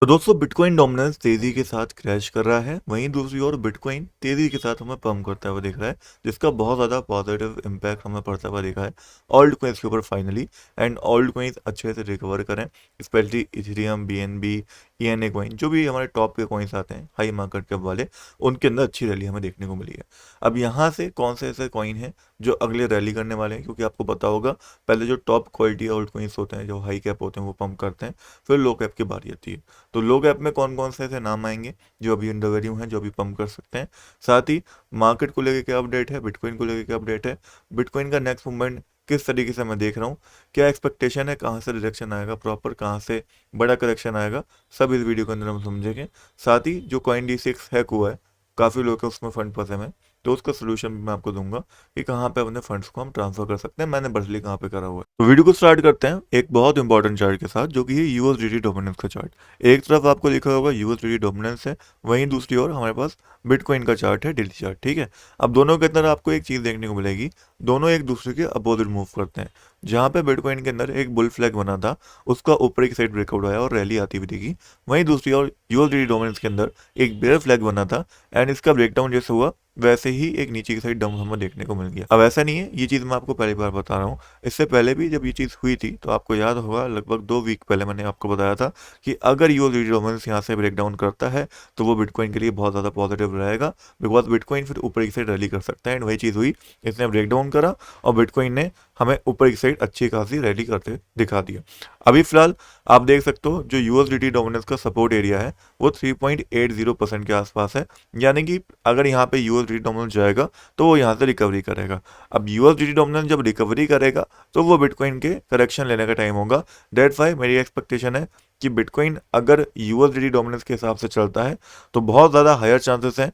तो दोस्तों bitcoin dominance तेजी के साथ क्रैश कर रहा है, वहीं दूसरी ओर बिटकॉइन तेजी के साथ हमें पंप करता हुआ दिख रहा है, जिसका बहुत ज़्यादा पॉजिटिव इम्पैक्ट हमें पड़ता हुआ दिखा है ऑल्ट कॉइन्स के ऊपर फाइनली। एंड ऑल्ट कॉइन्स अच्छे से रिकवर करें, specially Ethereum, BNB, ENA coin, जो भी हमारे टॉप के कॉइन्स आते हैं हाई मार्केट कैप वाले, उनके अंदर अच्छी रैली हमें देखने को मिली है। अब यहाँ से कौन से ऐसे कॉइन हैं जो अगले रैली करने वाले हैं, क्योंकि आपको पता होगा पहले जो टॉप क्वालिटी ऑल्ट कॉइन्स होते हैं, जो हाई कैप होते हैं, वो पंप करते हैं, फिर लो कैप की बारी आती है। तो लोग ऐप में कौन कौन से ऐसे नाम आएंगे जो अभी अंडर वैल्यू हैं, जो अभी पंप कर सकते हैं। साथ ही मार्केट को लेकर क्या अपडेट है, बिटकॉइन को लेकर क्या अपडेट है, बिटकॉइन का नेक्स्ट मूवमेंट किस तरीके से मैं देख रहा हूँ, क्या एक्सपेक्टेशन है, कहाँ से रिजेक्शन आएगा प्रॉपर, कहाँ से बड़ा करेक्शन आएगा, सब इस वीडियो के अंदर हम समझेंगे। साथ ही जो कॉइन D6 हैक हुआ है, काफ़ी लोग के उसमें फंड फंसे हैं, तो उसका सोल्यूशन भी मैं आपको दूंगा कि कहाँ पे अपने फंड्स को हम ट्रांसफर कर सकते हैं, मैंने पर्सनली कहाँ पे करा हुआ है। तो वीडियो को स्टार्ट करते हैं एक बहुत इंपॉर्टेंट चार्ट के साथ, जो कि है यूएसडीटी डोमिनेंस का चार्ट। एक तरफ आपको लिखा होगा यूएसडीटी डोमिनेंस है, वहीं दूसरी ओर हमारे पास बिटकॉइन का चार्ट है, डेली चार्ट, ठीक है। अब दोनों के अंदर आपको एक चीज़ देखने को मिलेगी, दोनों एक दूसरे के अपोजिट मूव करते हैं। जहाँ पे बिटकॉइन के अंदर एक बुल फ्लैग बना था, उसका ऊपर की साइड ब्रेकआउट आया और रैली आती हुई दिखी, वहीं दूसरी ओर यूएसडीटी डोमिनेंस के अंदर एक बेयर फ्लैग बना था, एंड इसका ब्रेकडाउन जैसे हुआ वैसे ही एक नीचे की साइड डंप हमें देखने को मिल गया। अब ऐसा नहीं है, ये चीज़ मैं आपको पहली बार बता रहा हूँ, इससे पहले भी जब ये चीज़ हुई थी तो आपको याद होगा लगभग 2 वीक पहले मैंने आपको बताया था कि अगर यूएसडी डोमेन्स यहाँ से ब्रेकडाउन करता है तो वो बिटकॉइन के लिए बहुत ज़्यादा पॉजिटिव रहेगा, बिकॉज बिटकॉइन फिर ऊपर की साइड रैली कर सकता है। एंड वही चीज़ हुई, इसने ब्रेकडाउन करा और बिटकॉइन ने हमें ऊपर की साइड अच्छी खासी रैली करते दिखा दिया। अभी फिलहाल आप देख सकते हो जो यूएसडीटी डोमिनेंस का सपोर्ट एरिया है वो 3.80% के आसपास है, यानी कि अगर यहाँ पे यूएसडीटी डोमिनेंस जाएगा तो वो यहाँ से रिकवरी करेगा। अब यूएसडीटी डोमिनेंस जब रिकवरी करेगा तो वो बिटकॉइन के करेक्शन लेने का टाइम होगा। डेट्स वाई मेरी एक्सपेक्टेशन है कि बिटकॉइन अगर यूएसडीटी डोमिनेंस के हिसाब से चलता है तो बहुत ज़्यादा हायर चांसेस हैं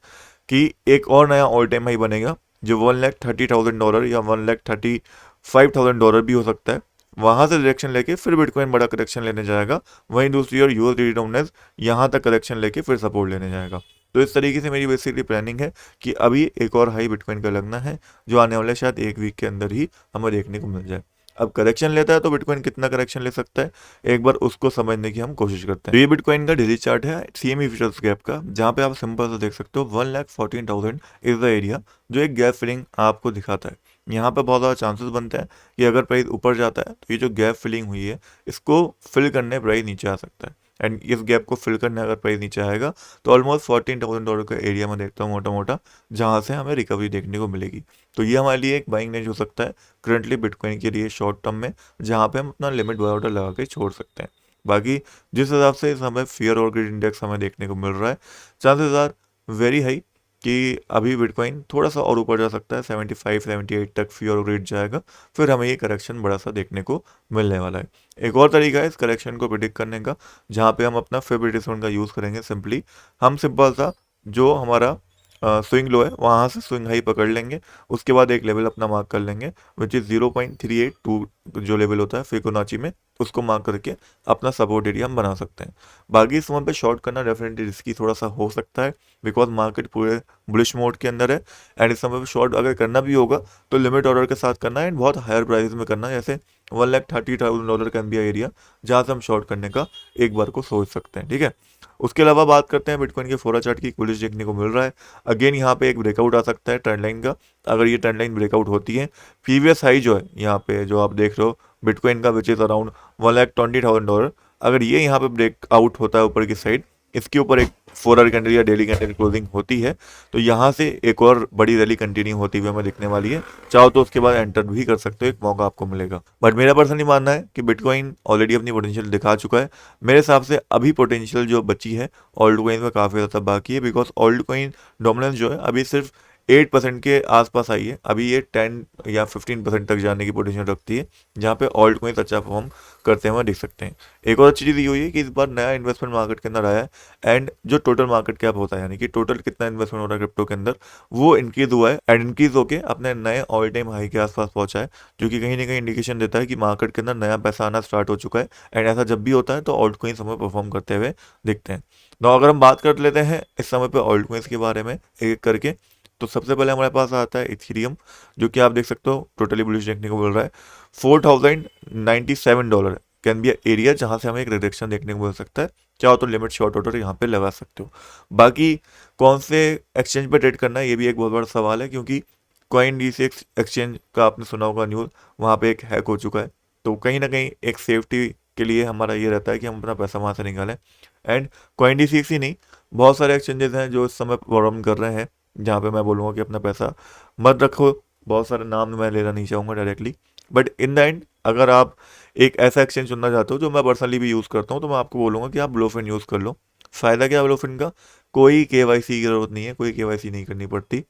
कि एक और नया ऑल टाइम हाई बनेगा, जो $1,30,000 या $1,35,000 भी हो सकता है। वहां से डायरेक्शन लेके फिर बिटकॉइन बड़ा करेक्शन लेने जाएगा, वहीं दूसरी ओर यूएसडीटी डोमिनेंस यहाँ तक करेक्शन लेके फिर सपोर्ट लेने जाएगा। तो इस तरीके से मेरी बेसिकली प्लानिंग है कि अभी एक और हाई बिटकॉइन का लगना है, जो आने वाले शायद 1 वीक के अंदर ही हमें देखने को मिल जाए। अब करेक्शन लेता है तो बिटकॉइन कितना करेक्शन ले सकता है, एक बार उसको समझने की हम कोशिश करते हैं। तो ये बिटकॉइन का डेली चार्ट है सीएमई फ्यूचर्स गैप का, जहाँ पे आप सिंपल से देख सकते हो 1,14,000 इज द एरिया जो एक गैप फिलिंग आपको दिखाता है। यहाँ पे बहुत ज़्यादा चांसेस बनते हैं कि अगर प्राइस ऊपर जाता है तो ये जो गैप फिलिंग हुई है इसको फिल करने प्राइस नीचे आ सकता है, एंड इस गैप को फिल करने अगर प्राइस नीचे आएगा तो ऑलमोस्ट $14,000 का एरिया में देखता हूँ मोटा मोटा, जहाँ से हमें रिकवरी देखने को मिलेगी। तो ये हमारे लिए एक बाइंग रेंज हो सकता है करंटली बिटकॉइन के लिए शॉर्ट टर्म में, जहाँ पे हम अपना लिमिट बाय ऑर्डर लगा के छोड़ सकते हैं। बाकी जिस हिसाब से इस समय फियर और ग्रीड इंडेक्स हमें देखने को मिल रहा है, चांसेस आर वेरी हाई कि अभी बिटकॉइन थोड़ा सा और ऊपर जा सकता है, 75-78 तक फियर और ग्रीड जाएगा, फिर हमें ये करेक्शन बड़ा सा देखने को मिलने वाला है। एक और तरीका है इस करेक्शन को प्रिडिक्ट करने का, जहाँ पे हम अपना फेवरेट जोन का यूज़ करेंगे। सिंपली हम सिंपल सा जो हमारा स्विंग लो है वहाँ से स्विंग हाई पकड़ लेंगे, उसके बाद एक लेवल अपना मार्क कर लेंगे विच इज़ 0.382 जो लेवल होता है फिबोनाची में, उसको मार्क करके अपना सपोर्ट एरिया हम बना सकते हैं। बाकी इस समय पे शॉर्ट करना डेफिनेटली रिस्की थोड़ा सा हो सकता है, बिकॉज मार्केट पूरे बुलिश मोड के अंदर है, एंड इस समय पे शॉर्ट अगर करना भी होगा तो लिमिट ऑर्डर के साथ करना है, एंड बहुत हायर प्राइस में करना है, जैसे $1,30,000 का एनबीआई एरिया, जहाँ से हम शॉर्ट करने का एक बार को सोच सकते हैं, ठीक है। उसके अलावा बात करते हैं बिटकॉइन के फोरा चार्ट की, बुलिश देखने को मिल रहा है। अगेन यहाँ पे एक ब्रेकआउट आ सकता है ट्रेंड लाइन का, अगर ये ट्रेंड लाइन ब्रेकआउट होती है, प्रीवियस हाई जो है यहाँ पे जो आप देख रहे हो बिटकॉइन का विच इज़ अराउंड $1,20,000, अगर ये यहाँ पे ब्रेकआउट होता है ऊपर की साइड, इसके ऊपर एक 4 आवर कैंडल या डेली कैंडल क्लोजिंग होती है, तो यहाँ से एक और बड़ी रैली कंटिन्यू होती हुई हमें दिखने वाली है। चाहो तो उसके बाद एंटर भी कर सकते हो, एक मौका आपको मिलेगा। बट मेरा पर्सनली मानना है कि बिटकॉइन ऑलरेडी अपनी पोटेंशियल दिखा चुका है। मेरे हिसाब से अभी पोटेंशियल जो बची है ओल्ड कॉइन में काफ़ी ज़्यादा बाकी है, बिकॉज ओल्ड कॉइन डोमिनेंस जो है अभी सिर्फ 8% के आसपास आई है, अभी ये 10 या 15% तक जाने की पोटेंशियल रखती है, जहाँ पे ऑल्ट कॉइन्स अच्छा परफॉर्म करते हुए दिख सकते हैं। एक और अच्छी चीज़ ये हुई है कि इस बार नया इन्वेस्टमेंट मार्केट के अंदर आया है, एंड जो टोटल मार्केट कैप होता है, यानी कि टोटल कितना इन्वेस्टमेंट हो रहा है क्रिप्टो के अंदर, वो इंक्रीज हुआ है, एंड इंक्रीज होकर अपने नए ऑल टाइम हाई के आसपास पहुंचा है, जो कि कहीं ना कहीं इंडिकेशन देता है कि मार्केट के अंदर नया पैसा आना स्टार्ट हो चुका है। एंड ऐसा जब भी होता है तो ऑल्ट कॉइन्स हमें परफॉर्म करते हुए दिखते हैं। तो अगर हम बात कर लेते हैं इस समय पे ऑल्ट कॉइन्स के बारे में एक एक करके, तो सबसे पहले हमारे पास आता है इथेरियम, जो कि आप देख सकते हो टोटली बुलिश देखने को मिल रहा है, $4,097। कैन बी एरिया जहाँ से हमें एक रिडक्शन देखने को मिल सकता है। चाहो तो लिमिट शॉर्ट ऑर्डर यहाँ पे लगा सकते हो। बाकी कौन से एक्सचेंज पे ट्रेड करना है ये भी एक बहुत बड़ा सवाल है, क्योंकि कॉइन डी एक्सचेंज का आपने सुना होगा न्यूज़, वहाँ पे एक हैक हो चुका है। तो कहीं ना कहीं एक सेफ्टी के लिए हमारा ये रहता है कि हम अपना पैसा वहाँ से निकालें। एंड कॉइन डी ही नहीं, बहुत सारे एक्सचेंजेस हैं जो इस समय प्रॉब्लम कर रहे हैं, जहाँ पे मैं बोलूँगा कि अपना पैसा मत रखो। बहुत सारे नाम मैं लेना नहीं चाहूँगा directly, but in the end अगर आप एक ऐसा एक्सचेंज चुनना चाहते हो जो मैं पर्सनली भी यूज़ करता हूँ, तो मैं आपको बोलूँगा कि आप ब्लूफिन यूज़ कर लो। फ़ायदा क्या है ब्लूफिन का? कोई केवाईसी की ज़रूरत नहीं है, कोई केवाईसी नहीं करनी पड़ती।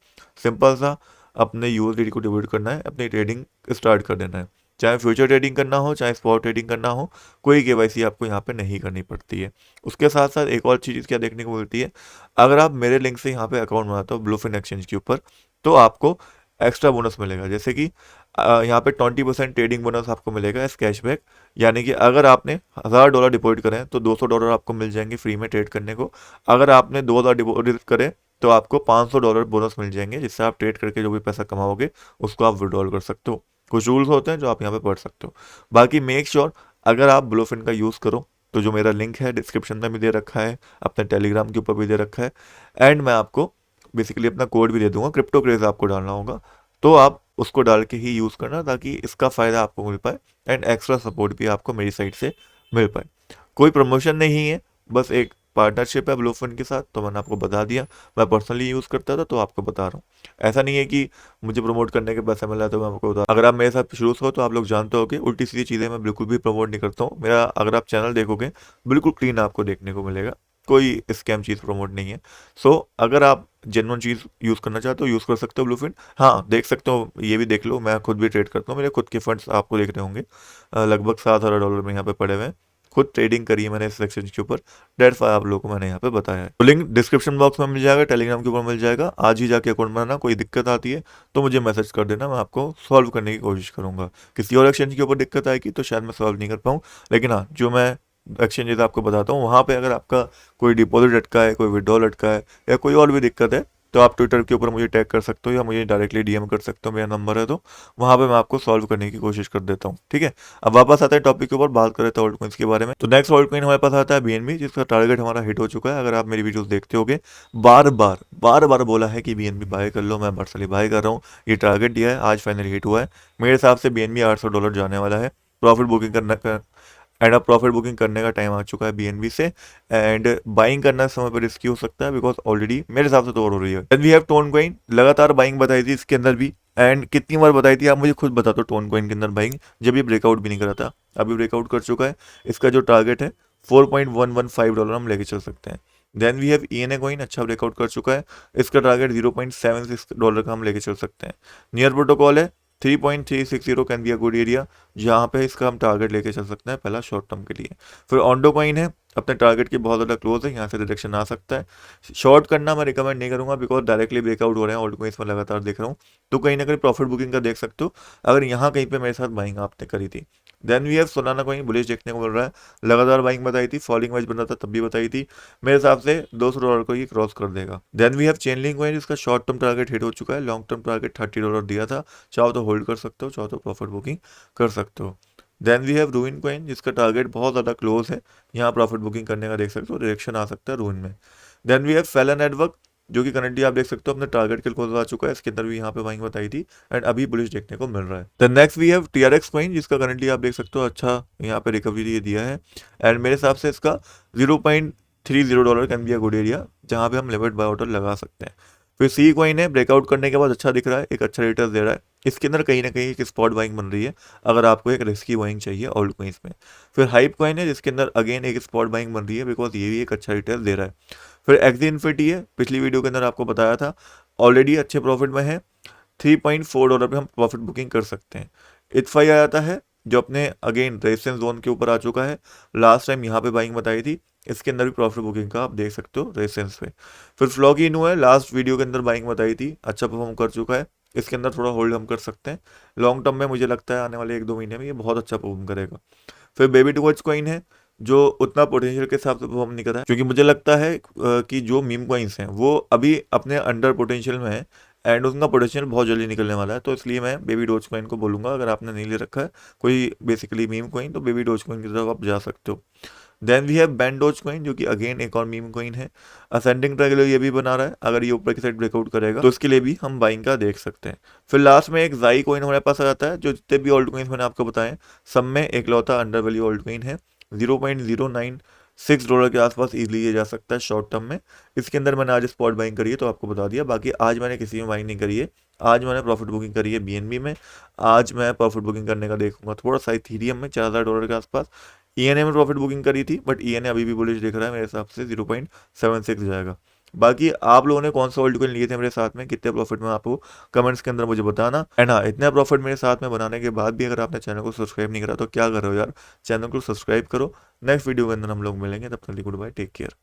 सिंपल सा अपने यूएसडीटी को डिपॉजिट करना है, अपनी ट्रेडिंग स्टार्ट कर देना है। चाहे फ्यूचर ट्रेडिंग करना हो, चाहे स्पॉट ट्रेडिंग करना हो, कोई केवाईसी आपको यहाँ पे नहीं करनी पड़ती है। उसके साथ साथ एक और चीज़ क्या देखने को मिलती है, अगर आप मेरे लिंक से यहाँ पे अकाउंट बनाते हो ब्लूफिन एक्सचेंज के ऊपर, तो आपको एक्स्ट्रा बोनस मिलेगा। जैसे कि यहाँ पे 20% ट्रेडिंग बोनस आपको मिलेगा एज कैशबैक। यानी कि अगर आपने $1000 डिपॉजिट करें तो $200 आपको मिल जाएंगे फ्री में ट्रेड करने को। अगर आपने 2000 डिपॉजिट करें तो आपको $500 बोनस मिल जाएंगे, जिससे आप ट्रेड करके जो भी पैसा कमाओगे उसको आप विड्रॉल कर सकते हो। कुछ रूल्स होते हैं जो आप यहाँ पे पढ़ सकते हो। बाकी मेक श्योर अगर आप ब्लूफिन का यूज़ करो तो जो मेरा लिंक है डिस्क्रिप्शन में भी दे रखा है, अपने टेलीग्राम के ऊपर भी दे रखा है, एंड मैं आपको बेसिकली अपना कोड भी दे दूंगा। क्रिप्टो क्रेज आपको डालना होगा, तो आप उसको डाल के ही यूज़ करना, ताकि इसका फ़ायदा आपको मिल पाए एंड एक्स्ट्रा सपोर्ट भी आपको मेरी साइड से मिल पाए। कोई प्रमोशन नहीं है, बस एक पार्टनरशिप है ब्लूफिन के साथ, तो मैंने आपको बता दिया। मैं पर्सनली यूज़ करता था तो आपको बता रहा हूँ। ऐसा नहीं है कि मुझे प्रमोट करने के पैसा मिला है तो मैं आपको बता। अगर आप मेरे साथ शुरू से हो तो आप लोग जानते हो कि उल्टी सीधी चीज़ें मैं बिल्कुल भी प्रमोट नहीं करता हूँ। मेरा अगर आप चैनल देखोगे बिल्कुल क्लीन आपको देखने को मिलेगा, कोई स्कैम चीज़ प्रमोट नहीं है। सो अगर आप जेन्युइन चीज़ यूज़ करना चाहते हो यूज़ कर सकते हो ब्लूफिन। हाँ देख सकते हो, ये भी देख लो, मैं खुद भी ट्रेड करता हूँ, मेरे खुद के फंड्स आपको देख रहे होंगे लगभग $7000 में यहाँ पे पड़े हुए हैं। खुद ट्रेडिंग करी है मैंने इस एक्सचेंज के ऊपर, डेट्स वाई आप लोगों को मैंने यहाँ पे बताया है। तो लिंक डिस्क्रिप्शन बॉक्स में मिल जाएगा, टेलीग्राम के ऊपर मिल जाएगा। आज ही जाके अकाउंट बनाना। कोई दिक्कत आती है तो मुझे मैसेज कर देना, मैं आपको सॉल्व करने की कोशिश करूंगा। किसी और एक्सचेंज के ऊपर दिक्कत आएगी तो शायद मैं सॉल्व नहीं कर पाऊँ, लेकिन हाँ जो मैं एक्सचेंजेस आपको बताता हूँ वहाँ पे अगर आपका कोई डिपॉजिट अटका है, कोई विड्रॉल अटका है, या कोई और भी दिक्कत है, तो आप ट्विटर के ऊपर मुझे टैग कर सकते हो या मुझे डायरेक्टली डीएम कर सकते हो, मेरा नंबर है, तो वहाँ पे मैं आपको सॉल्व करने की कोशिश कर देता हूँ। ठीक है, अब वापस आते हैं टॉपिक के ऊपर, बात कर रहे थे ऑल्ट कॉइन्स के बारे में। तो नेक्स्ट ऑल्ट कॉइन हमारे पास आता है बीएनबी, जिसका टारगेट हमारा हिट हो चुका है। अगर आप मेरी वीडियोस देखते होगे, बार बार बोला है कि बीएनबी बाय कर लो, मैं पर्सनली बाय कर रहा हूँ। ये टारगेट दिया है, आज फाइनली हिट हुआ है। मेरे हिसाब से बीएनबी $800 जाने वाला है। प्रॉफिट बुकिंग करना एंड अब प्रॉफिट बुकिंग करने का टाइम आ चुका है बीएनबी से, एंड बाइंग करना समय पर रिस्की हो सकता है, बिकॉज ऑलरेडी मेरे हिसाब से तो और हो रही है। Then we have TON coin, लगातार बाइंग बताई थी इसके अंदर भी, एंड कितनी बार बताई थी आप मुझे खुद बता दो। टोन कॉइन के अंदर बाइंग जब ये ब्रेकआउट भी नहीं करा था, अभी ब्रेकआउट कर चुका है। इसका जो टारगेट है $4.115 हम लेके चल सकते हैं। Then we have ENA coin, अच्छा ब्रेकआउट कर चुका है। इसका टारगेट $0.76 का हम लेके चल सकते हैं। नियर प्रोटोकॉल है 3.360 can be a good area, जहाँ पे इसका हम टारगेट लेके चल सकते हैं पहला शॉर्ट टर्म के लिए। फिर ऑन्डो कॉइन है, अपने टारगेट के बहुत ज़्यादा क्लोज है, यहाँ से रिडक्शन आ सकता है। शॉर्ट करना मैं रिकमेंड नहीं करूँगा, बिकॉज डायरेक्टली ब्रेकआउट हो रहे हैं ऑल्ट कॉइन्स में, लगातार देख रहा हूँ। तो कहीं ना कहीं प्रॉफिट बुकिंग का देख सकते हो, अगर यहाँ कहीं पे मेरे साथ बाइंग आपने करी थी। Then we have Solana coin, bullish देखने को मिल रहा है। लगातार बाइंग बताई थी, फॉलिंग वाइज बन रहा था तब भी बताई थी। मेरे हिसाब से $200 को ये क्रॉस कर देगा। Then we have Chainlink coin, इसका शॉर्ट टर्म टारगेट हिट हो चुका है। लॉन्ग टर्म टारगेट $30 दिया था, चाहो तो होल्ड कर सकते हो, चाहो तो प्रॉफिट बुकिंग कर सकते हो। Then we have Ruin coin, जिसका टारगेट बहुत ज़्यादा क्लोज है, यहाँ प्रॉफिट बुकिंग करने का देख सकते हो, डायरेक्शन आ सकता है रूइन में। Then we have Phelan network, जो कि करंटली आप देख सकते हो अपने टारगेट के क्लोज आ चुका है। इसके अंदर भी यहाँ पे बाइंग बताई थी एंड अभी बुलिश देखने को मिल रहा है। Then next we have TRX coin, जिसका करंटली आप देख सकते हो अच्छा यहाँ पे रिकवरी दिया है, एंड मेरे हिसाब से इसका $0.30 can be a good area, जहाँ पे हम लिमिट बाय ऑर्डर लगा सकते हैं। फिर सी कॉइन है, ब्रेकआउट करने के बाद अच्छा दिख रहा है, एक अच्छा रिटर्न दे रहा है। इसके अंदर कहीं ना कहीं एक स्पॉट बाइंग बन रही है, अगर आपको एक रिस्की बाइंग चाहिए ऑल्ट कॉइन्स में। फिर हाइप कॉइन है, जिसके अंदर अगेन एक स्पॉट बाइंग बन रही है, बिकॉज ये भी एक अच्छा रिटर्न दे रहा है। फिर एक्सी इन्फिनिटी है, पिछली वीडियो के अंदर आपको बताया था, ऑलरेडी अच्छे प्रॉफिट में है। $3.4 पे हम प्रॉफिट बुकिंग कर सकते हैं। इथफाई आ जाता है, जो अपने अगेन रेजिस्टेंस जोन के ऊपर आ चुका है। लास्ट टाइम यहाँ पे बाइंग बताई थी, इसके अंदर भी प्रॉफिट बुकिंग का आप देख सकते हो रेजिस्टेंस पे। फिर फ्लॉगी इनू है, लास्ट वीडियो के अंदर बाइंग बताई थी, अच्छा परफॉर्म कर चुका है। इसके अंदर थोड़ा होल्ड हम कर सकते हैं। लॉन्ग टर्म में मुझे लगता है आने वाले 1-2 महीने में ये बहुत अच्छा परफॉर्म करेगा। फिर बेबी टूवर्ड्स कॉइन है, जो उतना पोटेंशियल के हिसाब से परफॉर्म नहीं कर रहा है, क्योंकि मुझे लगता है कि जो मीम कॉइन्स हैं वो अभी अपने अंडर पोटेंशियल में है, एंड उनका पोटेंशियल बहुत जल्दी निकलने वाला है। तो इसलिए मैं बेबी डोज कॉइन को बोलूँगा, अगर आपने नहीं ले रखा है कोई बेसिकली मीम कॉइन, तो बेबी डोज कॉइन की तरफ आप जा सकते हो। Then we have ban doge coin, जो कि अगेन एक और मीम कॉइन है। असेंडिंग ट्रायंगल ये भी बना रहा है, अगर ये ऊपर की साइड ब्रेकआउट करेगा तो उसके लिए भी हम बाइंग का देख सकते हैं। फिर लास्ट में एक जाई कॉइन हमारे पास आ जाता है। जो जितने भी ऑल्ट कॉइन्स मैंने आपको बताए सब में एक लौता अंडर वैल्यू ऑल्ट कॉइन है। $0.096 के आसपास इजीली ये जा सकता है शॉर्ट टर्म में। इसके अंदर मैंने आज स्पॉट बाइंग करी है तो आपको बता दिया, बाकी आज मैंने किसी में बाइंग नहीं करी है। आज मैंने प्रॉफिट बुकिंग करी है बीएनबी में। आज मैं प्रॉफिट बुकिंग करने का देखूंगा थोड़ा सा इथीरियम में $4000 के आसपास। ईएनए में प्रॉफिट बुकिंग करी थी, बट ईएनए अभी भी बुलिश दिख रहा है, मेरे हिसाब से 0.76 जाएगा। बाकी आप लोगों ने कौन सा होल्ड कॉइन लिए थे मेरे साथ में, कितने प्रॉफिट में, आपको कमेंट्स के अंदर मुझे बताना। एंड हाँ, इतना प्रॉफिट मेरे साथ में बनाने के बाद भी अगर आपने चैनल को सब्सक्राइब नहीं करा तो क्या कर रहे हो यार, चैनल को सब्सक्राइब करो। नेक्स्ट वीडियो के अंदर हम लोग मिलेंगे, तब तक के लिए गुड बाय, टेक केयर।